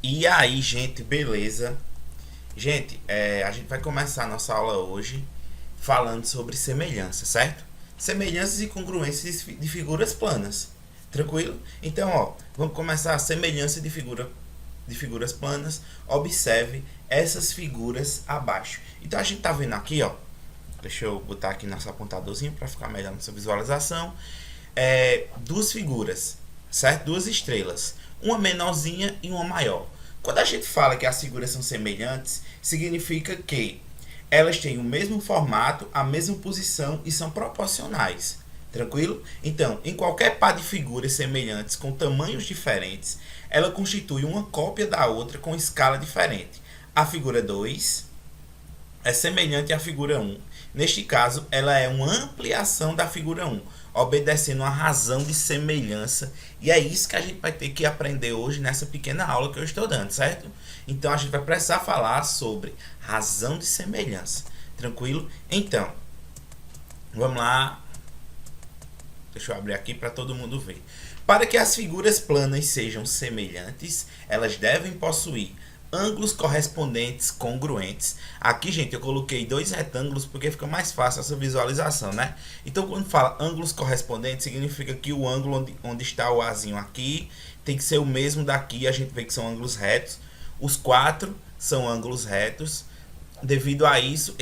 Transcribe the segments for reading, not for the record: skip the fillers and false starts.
E aí, gente, beleza? Gente, a gente vai começar a nossa aula hoje falando sobre semelhança, certo? Semelhanças e congruências de figuras planas. Tranquilo? Então, vamos começar a semelhança de figuras planas. Observe essas figuras abaixo. Então, a gente tá vendo aqui, deixa eu botar aqui nosso apontadorzinho para ficar melhor nossa visualização. Duas figuras, certo? Duas estrelas, uma menorzinha e uma maior. Quando a gente fala que as figuras são semelhantes, significa que elas têm o mesmo formato, a mesma posição e são proporcionais. Tranquilo? Então, em qualquer par de figuras semelhantes com tamanhos diferentes, ela constitui uma cópia da outra com escala diferente. A figura 2 é semelhante à figura 1. Neste caso, ela é uma ampliação da figura 1, obedecendo a razão de semelhança. E é isso que a gente vai ter que aprender hoje nessa pequena aula que eu estou dando, certo? Então, a gente vai precisar falar sobre razão de semelhança. Tranquilo? Então, vamos lá. Deixa eu abrir aqui para todo mundo ver. Para que as figuras planas sejam semelhantes, elas devem possuir ângulos correspondentes congruentes. Aqui, gente, eu coloquei dois retângulos porque fica mais fácil essa visualização, né? Então, quando fala ângulos correspondentes, significa que o ângulo onde está o Azinho aqui tem que ser o mesmo daqui. A gente vê que são ângulos retos. Os quatro são ângulos retos. Devido a isso,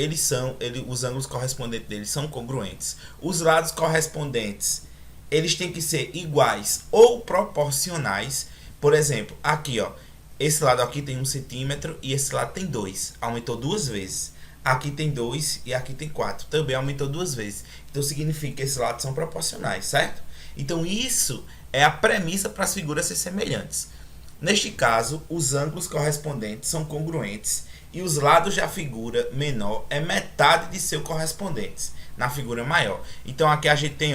os ângulos correspondentes deles são congruentes. Os lados correspondentes, eles têm que ser iguais ou proporcionais. Por exemplo, aqui, esse lado aqui tem 1 centímetro e esse lado tem 2. Aumentou duas vezes. Aqui tem 2 e aqui tem 4. Também aumentou duas vezes. Então significa que esses lados são proporcionais, certo? Então isso é a premissa para as figuras ser semelhantes. Neste caso, os ângulos correspondentes são congruentes e os lados da figura menor é metade de seus correspondentes na figura maior. Então aqui a gente tem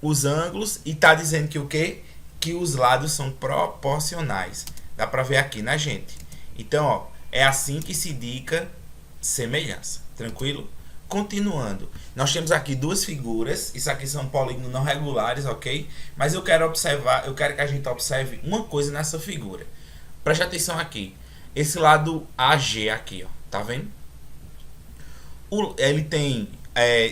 os ângulos e está dizendo que o quê? Que os lados são proporcionais. Dá para ver aqui, né, gente? Então, é assim que se indica semelhança. Tranquilo? Continuando. Nós temos aqui duas figuras. Isso aqui são polígonos não regulares, ok? Mas eu quero que a gente observe uma coisa nessa figura. Preste atenção aqui. Esse lado AG aqui, tá vendo? Ele tem...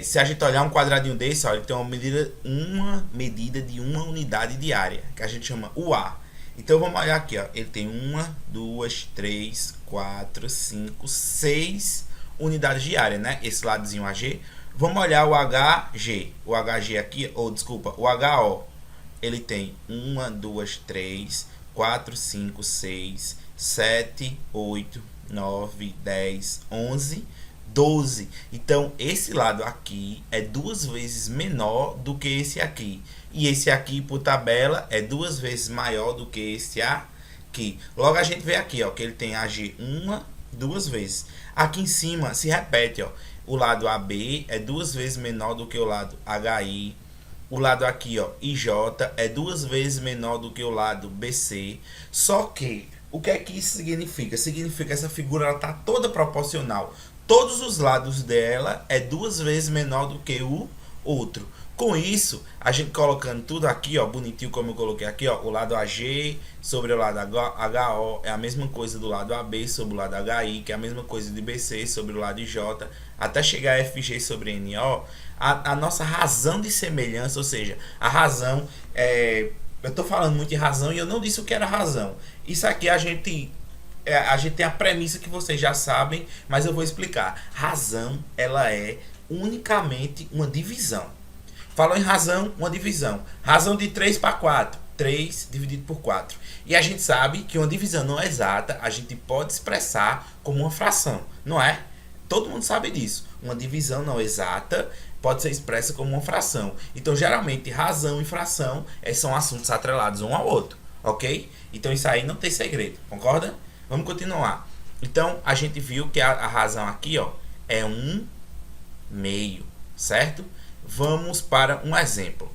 se a gente olhar um quadradinho desse, ele tem uma medida de uma unidade de área, que a gente chama UA. Então vamos olhar aqui, ele tem 1, 2, 3, 4, 5, 6 unidades de área, né? Esse ladozinho AG. Vamos olhar o HG. O HG aqui, desculpa, o HO. Ele tem 1, 2, 3, 4, 5, 6, 7, 8, 9, 10, 11, 12. Então, esse lado aqui é duas vezes menor do que esse aqui. E esse aqui, por tabela, é duas vezes maior do que esse aqui. Logo, a gente vê aqui, que ele tem AG duas vezes. Aqui em cima, se repete, o lado AB é duas vezes menor do que o lado HI. O lado aqui, IJ, é duas vezes menor do que o lado BC. Só que, o que é que isso significa? Significa que essa figura está toda proporcional. Todos os lados dela é duas vezes menor do que o outro. Com isso, a gente colocando tudo aqui, bonitinho como eu coloquei aqui, o lado AG sobre o lado HO é a mesma coisa do lado AB sobre o lado HI, que é a mesma coisa de BC sobre o lado IJ, até chegar a FG sobre NO. A nossa razão de semelhança, ou seja, a razão, eu estou falando muito de razão e eu não disse o que era razão. Isso aqui a gente tem a premissa que vocês já sabem, mas eu vou explicar. Razão, ela é unicamente uma divisão. Falou em razão, uma divisão. Razão de 3 para 4. 3 dividido por 4. E a gente sabe que uma divisão não exata, a gente pode expressar como uma fração, não é? Todo mundo sabe disso. Uma divisão não exata pode ser expressa como uma fração. Então, geralmente, razão e fração são assuntos atrelados um ao outro, ok? Então, isso aí não tem segredo, concorda? Vamos continuar. Então, a gente viu que a razão aqui, é 1/2, certo? Vamos para um exemplo.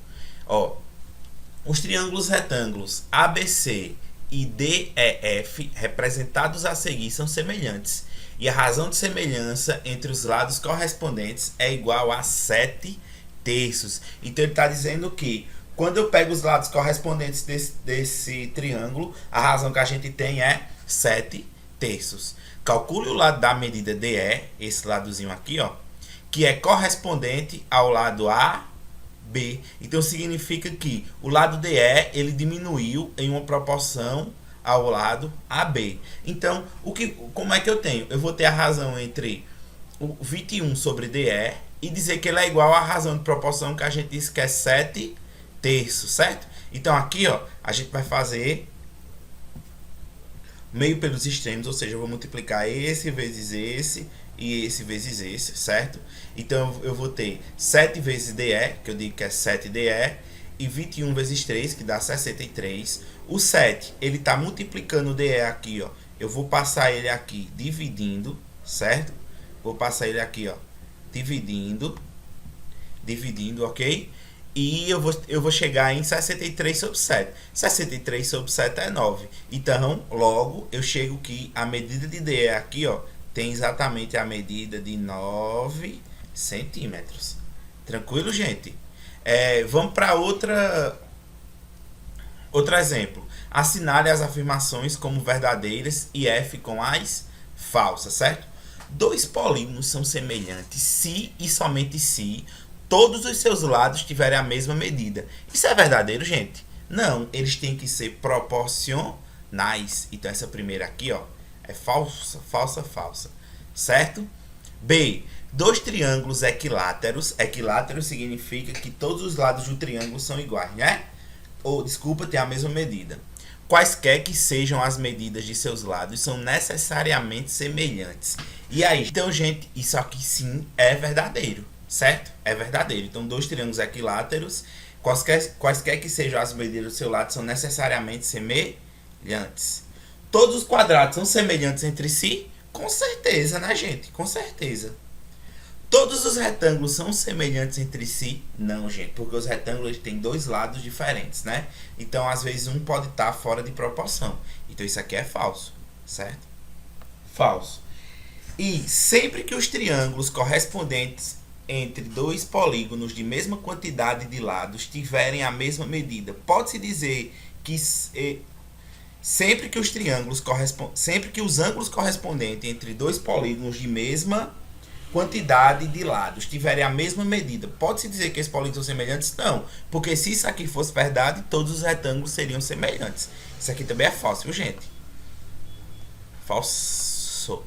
Os triângulos retângulos ABC e DEF, representados a seguir, são semelhantes. E a razão de semelhança entre os lados correspondentes é igual a 7/3. Então, ele está dizendo que Quando eu pego os lados correspondentes desse triângulo, a razão que a gente tem é 7/3. Calcule o lado da medida DE, esse ladozinho aqui, ó, que é correspondente ao lado AB. Então significa que o lado DE ele diminuiu em uma proporção ao lado AB. Então, como é que eu tenho? Eu vou ter a razão entre o 21 sobre DE e dizer que ele é igual à razão de proporção que a gente disse que é 7/3, certo? Então aqui, ó, a gente vai fazer meio pelos extremos, ou seja, eu vou multiplicar esse vezes esse e esse vezes esse, certo? Então eu vou ter 7 vezes DE, que eu digo que é 7DE, e 21 vezes 3, que dá 63. O 7, ele está multiplicando o DE aqui, ó. Eu vou passar ele aqui dividindo, certo? Vou passar ele aqui, ó, dividindo, ok? E eu vou chegar em 63 sobre 7. 63 sobre 7 é 9. Então, logo, eu chego que a medida de DE aqui, ó, tem exatamente a medida de 9 centímetros. Tranquilo, gente? Vamos para outro exemplo. Assinale as afirmações como verdadeiras e F com as falsas, certo? Dois polígonos são semelhantes se e somente se todos os seus lados tiverem a mesma medida. Isso é verdadeiro, gente? Não, eles têm que ser proporcionais. Então essa primeira aqui, ó, é falsa, falsa, falsa, certo? B. Dois triângulos equiláteros. Equilátero significa que todos os lados do triângulo são iguais, né? Ou, desculpa, tem a mesma medida. Quaisquer que sejam as medidas de seus lados, são necessariamente semelhantes. E aí, então, gente, isso aqui sim é verdadeiro, certo? É verdadeiro. Então, dois triângulos equiláteros, quaisquer que sejam as medidas do seu lado, são necessariamente semelhantes. Todos os quadrados são semelhantes entre si? Com certeza, né, gente? Com certeza. Todos os retângulos são semelhantes entre si? Não, gente, porque os retângulos têm dois lados diferentes, né? Então, às vezes, um pode estar fora de proporção. Então, isso aqui é falso, certo? Falso. E sempre que os triângulos correspondentes entre dois polígonos de mesma quantidade de lados tiverem a mesma medida, pode-se dizer que sempre que os ângulos correspondentes entre dois polígonos de mesma quantidade de lados tiverem a mesma medida, pode-se dizer que esses polígonos são semelhantes? Não, porque se isso aqui fosse verdade, todos os retângulos seriam semelhantes. Isso aqui também é falso, viu, gente? Falso.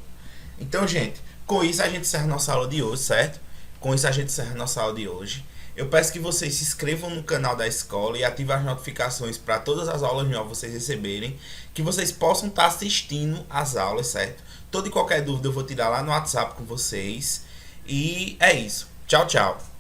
Então, gente, com isso a gente encerra nossa aula de hoje, certo? Com isso a gente encerra nossa aula de hoje. Eu peço que vocês se inscrevam no canal da escola e ativem as notificações para todas as aulas novas vocês receberem, que vocês possam estar assistindo às aulas, certo? Toda e qualquer dúvida eu vou tirar lá no WhatsApp com vocês. E é isso. Tchau, tchau.